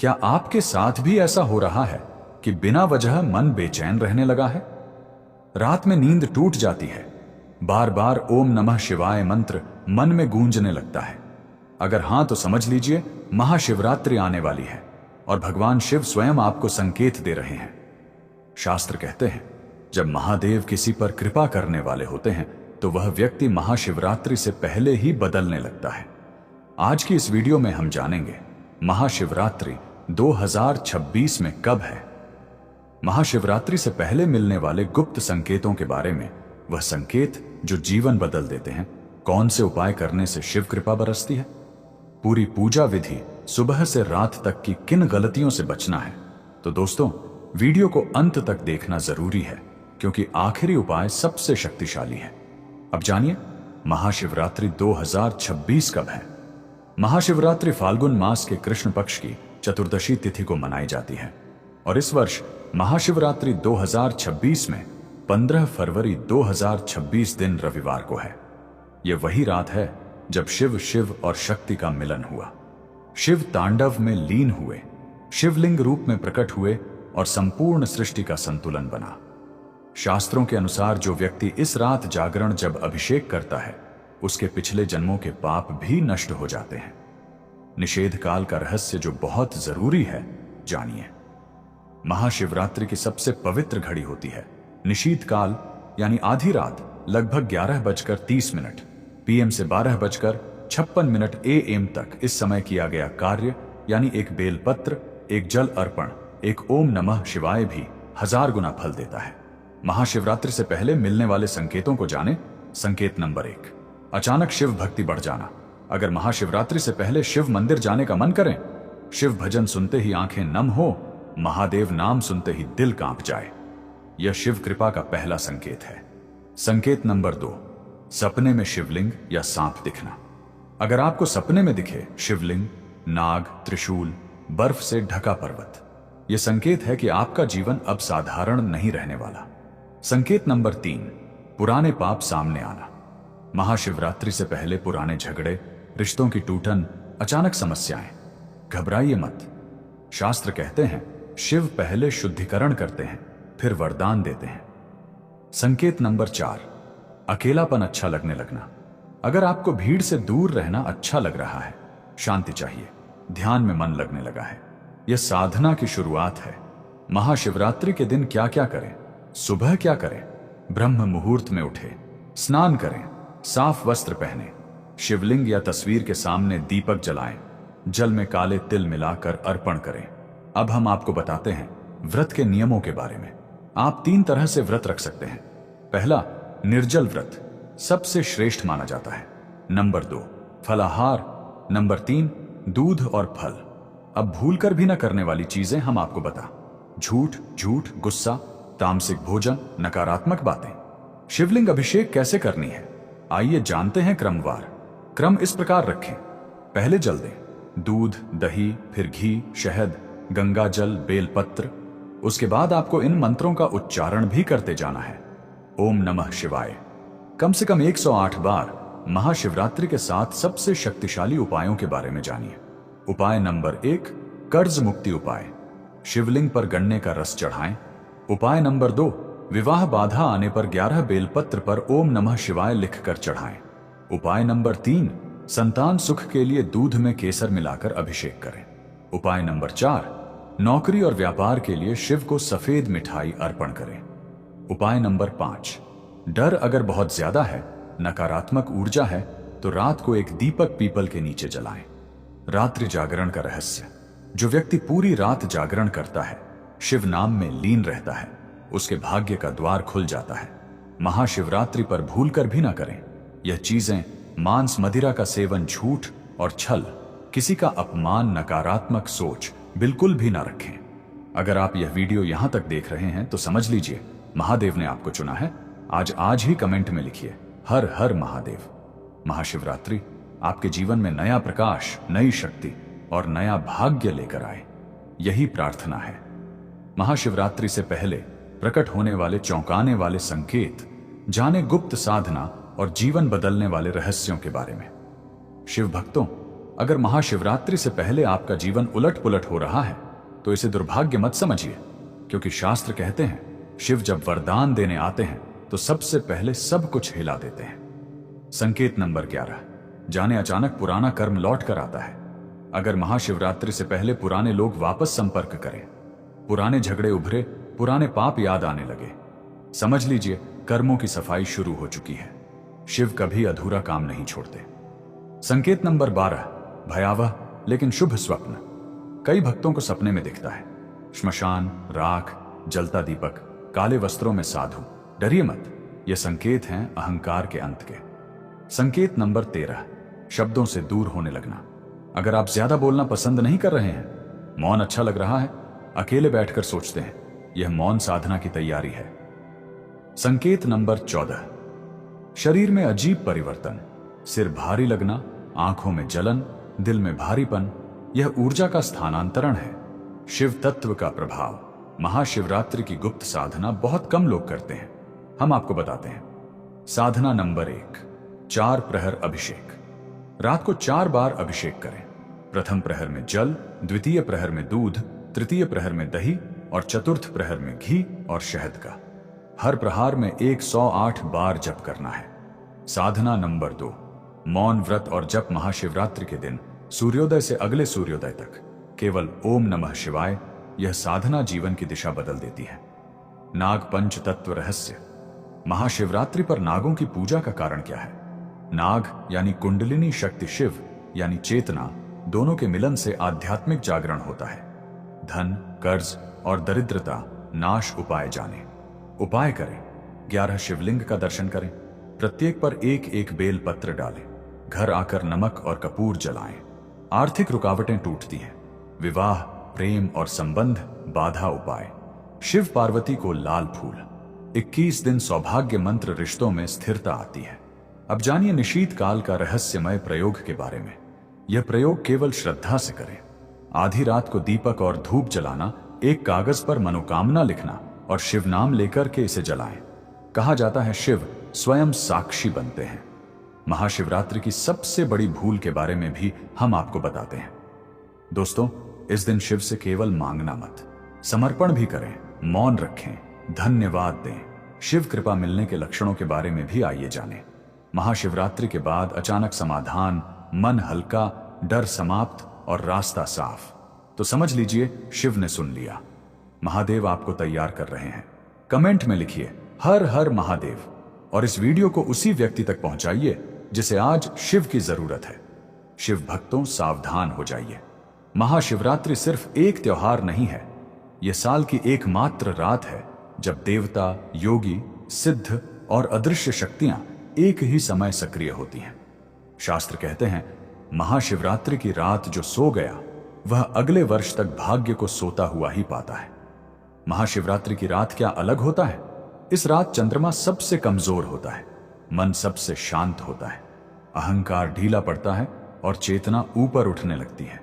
क्या आपके साथ भी ऐसा हो रहा है कि बिना वजह मन बेचैन रहने लगा है? रात में नींद टूट जाती है, बार बार ओम नमः शिवाय मंत्र मन में गूंजने लगता है। अगर हां तो समझ लीजिए महाशिवरात्रि आने वाली है और भगवान शिव स्वयं आपको संकेत दे रहे हैं। शास्त्र कहते हैं जब महादेव किसी पर कृपा करने वाले होते हैं तो वह व्यक्ति महाशिवरात्रि से पहले ही बदलने लगता है। आज की इस वीडियो में हम जानेंगे महाशिवरात्रि 2026 में कब है, महाशिवरात्रि से पहले मिलने वाले गुप्त संकेतों के बारे में, वह संकेत जो जीवन बदल देते हैं, कौन से उपाय करने से शिव कृपा बरसती है, पूरी पूजा विधि, सुबह से रात तक की किन गलतियों से बचना है। तो दोस्तों, वीडियो को अंत तक देखना जरूरी है क्योंकि आखिरी उपाय सबसे शक्तिशाली है। अब जानिए महाशिवरात्रि 2026 कब है। महाशिवरात्रि फाल्गुन मास के कृष्ण पक्ष की चतुर्दशी तिथि को मनाई जाती है और इस वर्ष महाशिवरात्रि 2026 में 15 फरवरी 2026 दिन रविवार को है। यह वही रात है जब शिव और शक्ति का मिलन हुआ। शिव तांडव में लीन हुए, शिवलिंग रूप में प्रकट हुए और संपूर्ण सृष्टि का संतुलन बना। शास्त्रों के अनुसार जो व्यक्ति इस रात जागरण जब अभिषेक करता है उसके पिछले जन्मों के पाप भी नष्ट हो जाते हैं। निषेध काल का रहस्य जो बहुत जरूरी है, जानिए। महाशिवरात्रि की सबसे पवित्र घड़ी होती है निशीत काल, यानी आधी रात लगभग 11:30 PM से 12:56 AM तक। इस समय किया गया कार्य यानी एक बेलपत्र, एक जल अर्पण, एक ओम नमः शिवाय भी 1000 गुना फल देता है। महाशिवरात्रि से पहले मिलने वाले संकेतों को जाने। संकेत नंबर 1, अचानक शिव भक्ति बढ़ जाना। अगर महाशिवरात्रि से पहले शिव मंदिर जाने का मन करें, शिव भजन सुनते ही आंखें नम हो, महादेव नाम सुनते ही दिल कांप जाए, यह शिव कृपा का पहला संकेत है। संकेत नंबर 2, सपने में शिवलिंग या सांप दिखना। अगर आपको सपने में दिखे शिवलिंग, नाग, त्रिशूल, बर्फ से ढका पर्वत, यह संकेत है कि आपका जीवन अब साधारण नहीं रहने वाला। संकेत नंबर 3, पुराने पाप सामने आना। महाशिवरात्रि से पहले पुराने झगड़े, रिश्तों की टूटन, अचानक समस्याएं, घबराइए मत। शास्त्र कहते हैं शिव पहले शुद्धिकरण करते हैं फिर वरदान देते हैं। संकेत नंबर 4, अकेलापन अच्छा लगने लगना। अगर आपको भीड़ से दूर रहना अच्छा लग रहा है, शांति चाहिए, ध्यान में मन लगने लगा है, यह साधना की शुरुआत है। महाशिवरात्रि के दिन क्या क्या करें? सुबह क्या करें? ब्रह्म मुहूर्त में उठे, स्नान करें, साफ वस्त्र पहने, शिवलिंग या तस्वीर के सामने दीपक जलाएं, जल में काले तिल मिलाकर अर्पण करें। अब हम आपको बताते हैं व्रत के नियमों के बारे में। आप 3 तरह से व्रत रख सकते हैं। पहला, निर्जल व्रत, सबसे श्रेष्ठ माना जाता है। नंबर 2, फलाहार। नंबर 3, दूध और फल। अब भूलकर भी न करने वाली चीजें हम आपको बता। झूठ, गुस्सा, तामसिक भोजन, नकारात्मक बातें। शिवलिंग अभिषेक कैसे करनी है, आइए जानते हैं क्रमवार। क्रम इस प्रकार रखें, पहले जल दें, दूध, दही, फिर घी, शहद, गंगा जल, बेलपत्र। उसके बाद आपको इन मंत्रों का उच्चारण भी करते जाना है। ओम नमः शिवाय कम से कम 108 बार। महाशिवरात्रि के साथ सबसे शक्तिशाली उपायों के बारे में जानिए। उपाय नंबर 1, कर्ज मुक्ति उपाय, शिवलिंग पर गन्ने का रस चढ़ाएं। उपाय नंबर 2, विवाह बाधा आने पर 11 बेलपत्र पर ओम नमः शिवाय लिखकर चढ़ाएं। उपाय नंबर 3, संतान सुख के लिए दूध में केसर मिलाकर अभिषेक करें। उपाय नंबर 4, नौकरी और व्यापार के लिए शिव को सफेद मिठाई अर्पण करें। उपाय नंबर 5, डर अगर बहुत ज्यादा है, नकारात्मक ऊर्जा है, तो रात को एक दीपक पीपल के नीचे जलाएं। रात्रि जागरण का रहस्य, जो व्यक्ति पूरी रात जागरण करता है, शिव नाम में लीन रहता है, उसके भाग्य का द्वार खुल जाता है। महाशिवरात्रि पर भूलकर भी ना करें। यह चीजें मांस, मदिरा का सेवन, झूठ और छल, किसी का अपमान, नकारात्मक सोच बिल्कुल भी ना रखें। अगर आप यह वीडियो यहां तक देख रहे हैं तो समझ लीजिए महादेव ने आपको चुना है। आज ही कमेंट में लिखिए हर हर महादेव। महाशिवरात्रि आपके जीवन में नया प्रकाश, नई शक्ति और नया भाग्य लेकर आए, यही प्रार्थना है। महाशिवरात्रि से पहले प्रकट होने वाले चौंकाने वाले संकेत, जाने गुप्त साधना और जीवन बदलने वाले रहस्यों के बारे में। शिव भक्तों, अगर महाशिवरात्रि से पहले आपका जीवन उलट पुलट हो रहा है तो इसे दुर्भाग्य मत समझिए, क्योंकि शास्त्र कहते हैं शिव जब वरदान देने आते हैं तो सबसे पहले सब कुछ हिला देते हैं। संकेत नंबर 11, जाने अचानक पुराना कर्म लौट कर आता है। अगर महाशिवरात्रि से पहले पुराने लोग वापस संपर्क करें, पुराने झगड़े उभरे, पुराने पाप याद आने लगे, समझ लीजिए कर्मों की सफाई शुरू हो चुकी है। शिव कभी अधूरा काम नहीं छोड़ते। संकेत नंबर 12, भयावह लेकिन शुभ स्वप्न। कई भक्तों को सपने में दिखता है श्मशान, राख, जलता दीपक, काले वस्त्रों में साधु। डरिए मत, ये संकेत हैं अहंकार के अंत के। संकेत नंबर 13, शब्दों से दूर होने लगना। अगर आप ज्यादा बोलना पसंद नहीं कर रहे हैं, मौन अच्छा लग रहा है, अकेले बैठकर सोचते हैं, यह मौन साधना की तैयारी है। संकेत नंबर 14, शरीर में अजीब परिवर्तन, सिर भारी लगना, आंखों में जलन, दिल में भारीपन, यह ऊर्जा का स्थानांतरण है, शिव तत्व का प्रभाव। महाशिवरात्रि की गुप्त साधना बहुत कम लोग करते हैं, हम आपको बताते हैं। साधना नंबर 1, 4 प्रहर अभिषेक। रात को 4 बार अभिषेक करें। प्रथम प्रहर में जल, द्वितीय प्रहर में दूध, तृतीय प्रहर में दही और चतुर्थ प्रहर में घी और शहद का। हर प्रहार में 108 बार जप करना है। साधना नंबर 2, मौन व्रत और जप। महाशिवरात्रि के दिन सूर्योदय से अगले सूर्योदय तक केवल ओम नमः शिवाय। यह साधना जीवन की दिशा बदल देती है। नाग पंच तत्व रहस्य। महाशिवरात्रि पर नागों की पूजा का कारण क्या है? नाग यानी कुंडलिनी शक्ति, शिव यानी चेतना, दोनों के मिलन से आध्यात्मिक जागरण होता है। धन, कर्ज और दरिद्रता नाश उपाय जाने। उपाय करें, 11 शिवलिंग का दर्शन करें, प्रत्येक पर एक एक बेल पत्र डालें, घर आकर नमक और कपूर जलाएं। आर्थिक रुकावटें टूटती हैं। विवाह, प्रेम और संबंध बाधा उपाय। शिव पार्वती को लाल फूल। 21 दिन सौभाग्य मंत्र, रिश्तों में स्थिरता आती है। अब जानिए निशीत काल का रहस्यमय प्रयोग के बारे में। यह प्रयोग केवल श्रद्धा से करें। आधी रात को दीपक और धूप जलाना, एक कागज पर मनोकामना लिखना और शिव नाम लेकर के इसे जलाएं। कहा जाता है शिव स्वयं साक्षी बनते हैं। महाशिवरात्रि की सबसे बड़ी भूल के बारे में भी हम आपको बताते हैं। दोस्तों, इस दिन शिव से केवल मांगना मत, समर्पण भी करें, मौन रखें, धन्यवाद दें। शिव कृपा मिलने के लक्षणों के बारे में भी आइए जानें। महाशिवरात्रि के बाद अचानक समाधान, मन हल्का, डर समाप्त और रास्ता साफ। तो समझ लीजिए शिव ने सुन लिया। महादेव आपको तैयार कर रहे हैं। कमेंट में लिखिए हर हर महादेव और इस वीडियो को उसी व्यक्ति तक पहुंचाइए जिसे आज शिव की जरूरत है। शिव भक्तों, सावधान हो जाइए। महाशिवरात्रि सिर्फ एक त्योहार नहीं है, यह साल की एकमात्र रात है जब देवता, योगी, सिद्ध और अदृश्य शक्तियां एक ही समय सक्रिय होती हैं। शास्त्र कहते हैं महाशिवरात्रि की रात जो सो गया वह अगले वर्ष तक भाग्य को सोता हुआ ही पाता है। महाशिवरात्रि की रात क्या अलग होता है? इस रात चंद्रमा सबसे कमजोर होता है, मन सबसे शांत होता है, अहंकार ढीला पड़ता है और चेतना ऊपर उठने लगती है।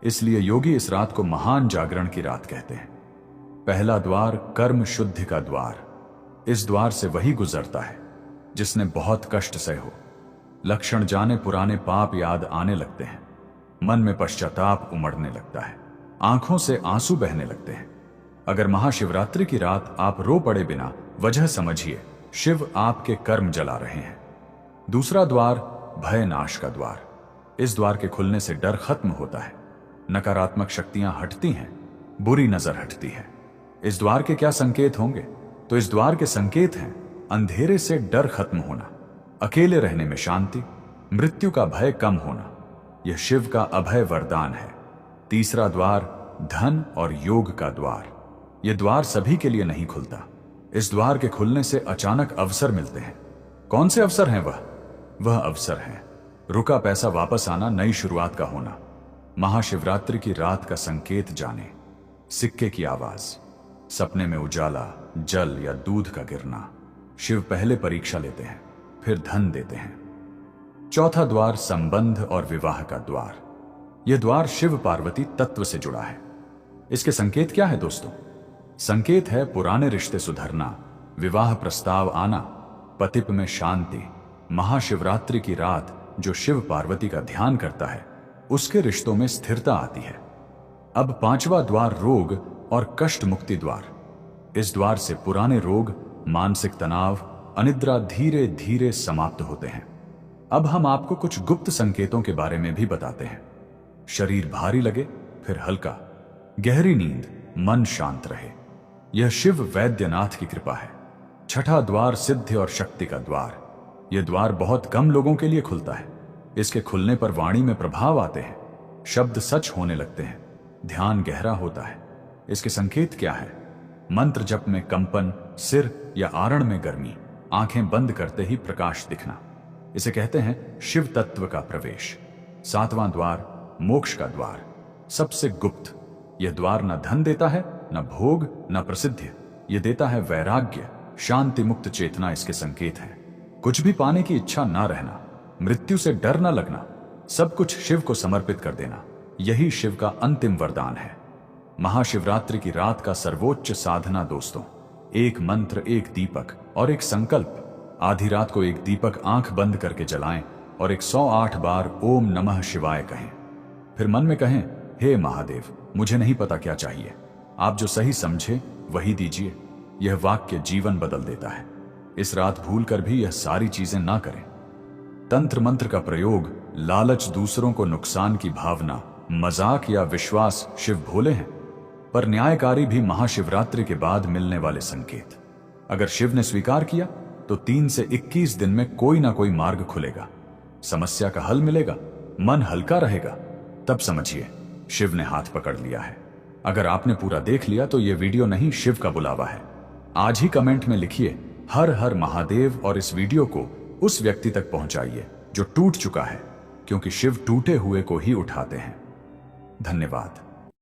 इसलिए योगी इस रात को महान जागरण की रात कहते हैं। पहला द्वार कर्म शुद्धि का द्वार। इस द्वार से वही गुजरता है जिसने बहुत कष्ट सहे हो। लक्षण जाने पुराने पाप याद आने लगते हैं, मन में पश्चाताप उमड़ने लगता है, आंखों से आंसू बहने लगते हैं। अगर महाशिवरात्रि की रात आप रो पड़े बिना वजह, समझिए शिव आपके कर्म जला रहे हैं। दूसरा द्वार भय नाश का द्वार। इस द्वार के खुलने से डर खत्म होता है, नकारात्मक शक्तियां हटती हैं, बुरी नजर हटती है। इस द्वार के क्या संकेत होंगे? तो इस द्वार के संकेत हैं अंधेरे से डर खत्म होना, अकेले रहने में शांति, मृत्यु का भय कम होना। यह शिव का अभय वरदान है। तीसरा द्वार धन और योग का द्वार। यह द्वार सभी के लिए नहीं खुलता। इस द्वार के खुलने से अचानक अवसर मिलते हैं। कौन से अवसर हैं वह अवसर है रुका पैसा वापस आना, नई शुरुआत का होना। महाशिवरात्रि की रात का संकेत जाने। सिक्के की आवाज, सपने में उजाला, जल या दूध का गिरना। शिव पहले परीक्षा लेते हैं, फिर धन देते हैं। चौथा द्वार संबंध और विवाह का द्वार। यह द्वार शिव पार्वती तत्व से जुड़ा है। इसके संकेत क्या है दोस्तों? संकेत है पुराने रिश्ते सुधरना, विवाह प्रस्ताव आना, पतिप में शांति। महाशिवरात्रि की रात जो शिव पार्वती का ध्यान करता है उसके रिश्तों में स्थिरता आती है। अब पांचवा द्वार रोग और कष्ट मुक्ति द्वार। इस द्वार से पुराने रोग, मानसिक तनाव, अनिद्रा धीरे धीरे समाप्त होते हैं। अब हम आपको कुछ गुप्त संकेतों के बारे में भी बताते हैं। शरीर भारी लगे, फिर हल्का, गहरी नींद, मन शांत रहे। यह शिव वैद्यनाथ की कृपा है। छठा द्वार सिद्धि और शक्ति का द्वार। यह द्वार बहुत कम लोगों के लिए खुलता है। इसके खुलने पर वाणी में प्रभाव आते हैं, शब्द सच होने लगते हैं, ध्यान गहरा होता है। इसके संकेत क्या है? मंत्र जप में कंपन, सिर या आरण में गर्मी, आंखें बंद करते ही प्रकाश दिखना। इसे कहते हैं शिव तत्व का प्रवेश। सातवां द्वार मोक्ष का द्वार, सबसे गुप्त। यह द्वार न धन देता है, न भोग, न प्रसिद्धि। यह देता है वैराग्य, शांति, मुक्त चेतना इसके संकेत हैं। कुछ भी पाने की इच्छा ना रहना, मृत्यु से डर न लगना, सब कुछ शिव को समर्पित कर देना, यही शिव का अंतिम वरदान है। महाशिवरात्रि की रात का सर्वोच्च साधना दोस्तों, एक मंत्र, एक दीपक और एक संकल्प। आधी रात को एक दीपक आंख बंद करके जलाएं और 108 बार ओम नमः शिवाय कहें। फिर मन में कहें, हे महादेव, मुझे नहीं पता क्या चाहिए, आप जो सही समझे वही दीजिए। यह वाक्य जीवन बदल देता है। इस रात भूल कर भी यह सारी चीजें ना करें। तंत्र मंत्र का प्रयोग, लालच, दूसरों को नुकसान की भावना, मजाक या विश्वास शिव भोले हैं, पर न्यायकारी भी महाशिवरात्रि के बाद मिलने वाले संकेत। अगर शिव ने स्वीकार किया तो 3 से 21 दिन में कोई ना कोई मार्ग खुलेगा, समस्या का हल मिलेगा, मन हल्का रहेगा। तब समझिए शिव ने हाथ पकड़ लिया है। अगर आपने पूरा देख लिया तो यह वीडियो नहीं, शिव का बुलावा है। आज ही कमेंट में लिखिए हर हर महादेव और इस वीडियो को उस व्यक्ति तक पहुंचाइए जो टूट चुका है, क्योंकि शिव टूटे हुए को ही उठाते हैं। धन्यवाद।